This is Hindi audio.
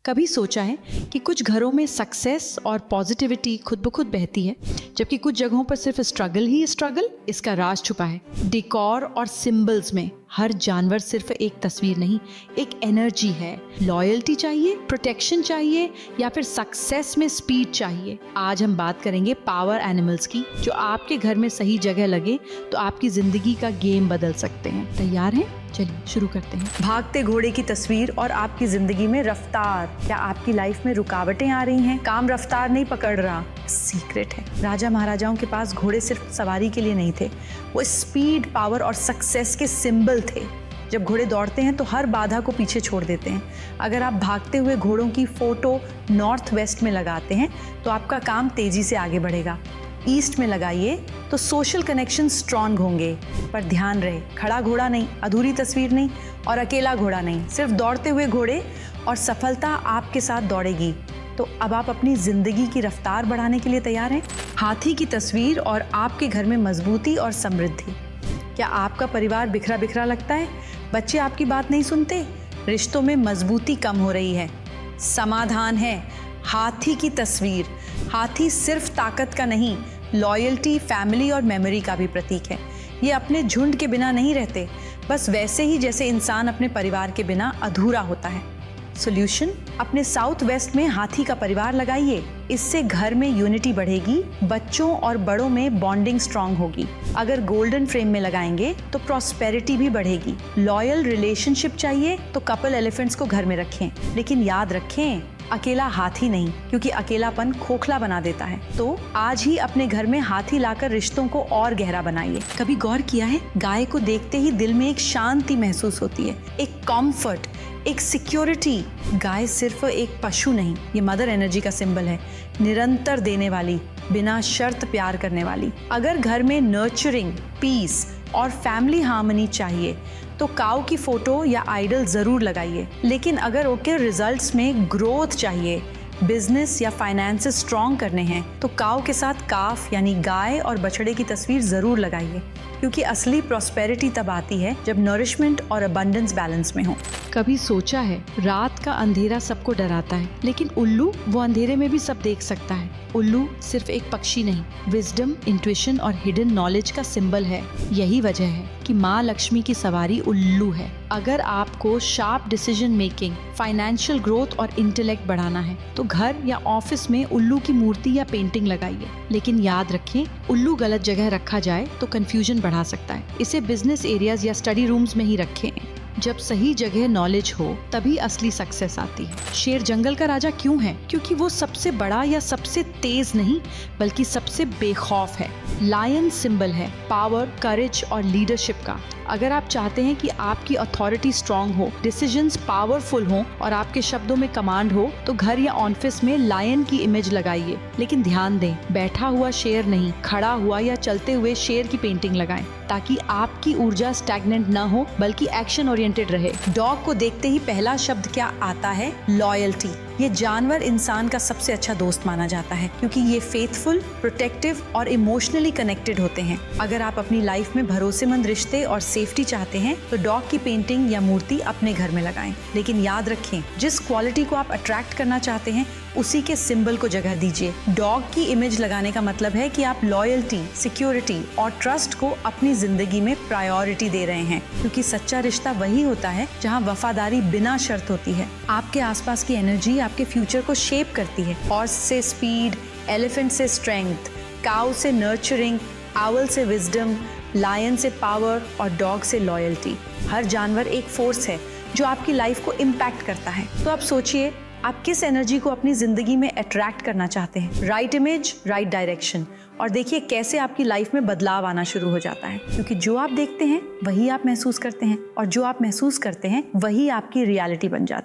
कभी सोचा है कि कुछ घरों में सक्सेस और पॉजिटिविटी खुद ब खुद बहती है, जबकि कुछ जगहों पर सिर्फ स्ट्रगल ही स्ट्रगल। इसका राज छुपा है डेकोर और सिंबल्स में। हर जानवर सिर्फ एक तस्वीर नहीं, एक एनर्जी है। लॉयल्टी चाहिए, प्रोटेक्शन चाहिए, या फिर सक्सेस में स्पीड चाहिए। आज हम बात करेंगे पावर एनिमल्स की, जो आपके घर में सही जगह लगे तो आपकी जिंदगी का गेम बदल सकते हैं। तैयार हैं? चलिए शुरू करते हैं। भागते घोड़े की तस्वीर और आपकी जिंदगी में रफ्तार। क्या आपकी लाइफ में रुकावटें आ रही हैं? काम रफ्तार नहीं पकड़ रहा। सीक्रेट है, राजा महाराजाओं के पास घोड़े सिर्फ सवारी के लिए नहीं थे, वो स्पीड, पावर और सक्सेस के सिंबल थे। जब घोड़े दौड़ते हैं तो हर बाधा को पीछे छोड़ देते हैं। अगर आप भागते हुए घोड़ों की फोटो नॉर्थ वेस्ट में लगाते हैं तो आपका काम तेजी से आगे बढ़ेगा। ईस्ट में लगाइए तो सोशल कनेक्शन स्ट्रॉन्ग होंगे। पर ध्यान रहे, खड़ा घोड़ा नहीं, अधूरी तस्वीर नहीं, और अकेला घोड़ा नहीं, सिर्फ दौड़ते हुए घोड़े, और सफलता आपके साथ दौड़ेगी। तो अब आप अपनी जिंदगी की रफ्तार बढ़ाने के लिए तैयार हैं? हाथी की तस्वीर और आपके घर में मजबूती और समृद्धि। क्या आपका परिवार बिखरा बिखरा लगता है? बच्चे आपकी बात नहीं सुनते? रिश्तों में मजबूती कम हो रही है? समाधान है हाथी की तस्वीर। हाथी सिर्फ ताकत का नहीं, लॉयल्टी, फैमिली और मेमोरी का भी प्रतीक है। ये अपने झुंड के बिना नहीं रहते, बस वैसे ही जैसे इंसान अपने परिवार के बिना अधूरा होता है। सॉल्यूशन, अपने साउथ वेस्ट में हाथी का परिवार लगाइए। इससे घर में यूनिटी बढ़ेगी, बच्चों और बड़ों में बॉन्डिंग स्ट्रांग होगी। अगर गोल्डन फ्रेम में लगाएंगे तो प्रॉस्पेरिटी भी बढ़ेगी। लॉयल रिलेशनशिप चाहिए तो कपल एलिफेंट्स को घर में रखें, लेकिन याद रखें, अकेला हाथी नहीं, क्योंकि अकेलापन खोखला बना देता है। तो आज ही अपने घर में हाथी लाकर रिश्तों को और गहरा बनाइए। कभी गौर किया है, गाय को देखते ही दिल में एक शांति महसूस होती है, एक कॉम्फर्ट, एक सिक्योरिटी। गाय सिर्फ एक पशु नहीं, ये मदर एनर्जी का सिंबल है, निरंतर देने वाली, बिना शर्त प्यार करने वाली। अगर घर में नर्चरिंग, पीस और फैमिली हार्मनी चाहिए तो काऊ की फोटो या आइडल जरूर लगाइए। लेकिन अगर ओके रिजल्ट्स में ग्रोथ चाहिए, बिजनेस या फाइनेंसेस स्ट्रॉन्ग करने हैं, तो काऊ के साथ काफ यानी गाय और बछड़े की तस्वीर जरूर लगाइए, क्योंकि असली प्रॉस्पेरिटी तब आती है जब नरिशमेंट और अबंडेंस बैलेंस में हो। कभी सोचा है, रात का अंधेरा सबको डराता है, लेकिन उल्लू वो अंधेरे में भी सब देख सकता है। उल्लू सिर्फ एक पक्षी नहीं, विजडम, इंट्यूशन और हिडन नॉलेज का सिंबल है। यही वजह है कि माँ लक्ष्मी की सवारी उल्लू है। अगर आपको sharp decision making, financial growth और इंटेलेक्ट बढ़ाना है तो घर या ऑफिस में उल्लू की मूर्ति या पेंटिंग लगाइए। लेकिन याद रखें, उल्लू गलत जगह रखा जाए तो कंफ्यूजन बढ़ा सकता है। इसे बिजनेस एरियाज या स्टडी रूम्स में ही रखें। जब सही जगह नॉलेज हो तभी असली सक्सेस आती है। शेर जंगल का राजा क्यों है? क्योंकि वो सबसे बड़ा या सबसे तेज नहीं, बल्कि सबसे बेखौफ है। लायन सिंबल है पावर, करेज और लीडरशिप का। अगर आप चाहते हैं कि आपकी अथॉरिटी स्ट्रांग हो, डिसीजंस पावरफुल हो और आपके शब्दों में कमांड हो, तो घर या ऑफिस में लायन की इमेज लगाइए। लेकिन ध्यान दें, बैठा हुआ शेर नहीं, खड़ा हुआ या चलते हुए शेर की पेंटिंग लगाएं, ताकि आपकी ऊर्जा स्टैग्नेंट न हो बल्कि एक्शन ओरिएंटेड रहे। डॉग को देखते ही पहला शब्द क्या आता है? लॉयल्टी। ये जानवर इंसान का सबसे अच्छा दोस्त माना जाता है, क्योंकि ये फेथफुल, प्रोटेक्टिव और इमोशनली कनेक्टेड होते हैं। अगर आप अपनी लाइफ में भरोसेमंद रिश्ते और सेफ्टी चाहते हैं तो डॉग की पेंटिंग या मूर्ति अपने घर में लगाएं। लेकिन याद रखें, जिस क्वालिटी को आप अट्रैक्ट करना चाहते हैं उसी के सिंबल को जगह दीजिए। डॉग की इमेज लगाने का मतलब है कि आप लॉयल्टी, सिक्योरिटी और ट्रस्ट को अपनी जिंदगी में प्रायोरिटी दे रहे हैं, क्योंकि सच्चा रिश्ता वही होता है जहां वफादारी बिना शर्त होती है। आपके आसपास की एनर्जी आपके फ्यूचर को शेप करती है। हॉर्स से स्पीड, एलिफेंट से स्ट्रेंथ, काऊ से नर्चरिंग, आउल से विजडम, लायन से पावर और डॉग से लॉयल्टी। हर जानवर एक फोर्स है जो आपकी लाइफ को इम्पैक्ट करता है। तो आप सोचिए, आप किस एनर्जी को अपनी जिंदगी में अट्रैक्ट करना चाहते हैं? राइट इमेज, राइट डायरेक्शन, और देखिए कैसे आपकी लाइफ में बदलाव आना शुरू हो जाता है। क्योंकि जो आप देखते हैं वही आप महसूस करते हैं, और जो आप महसूस करते हैं वही आपकी रियलिटी बन जाती है।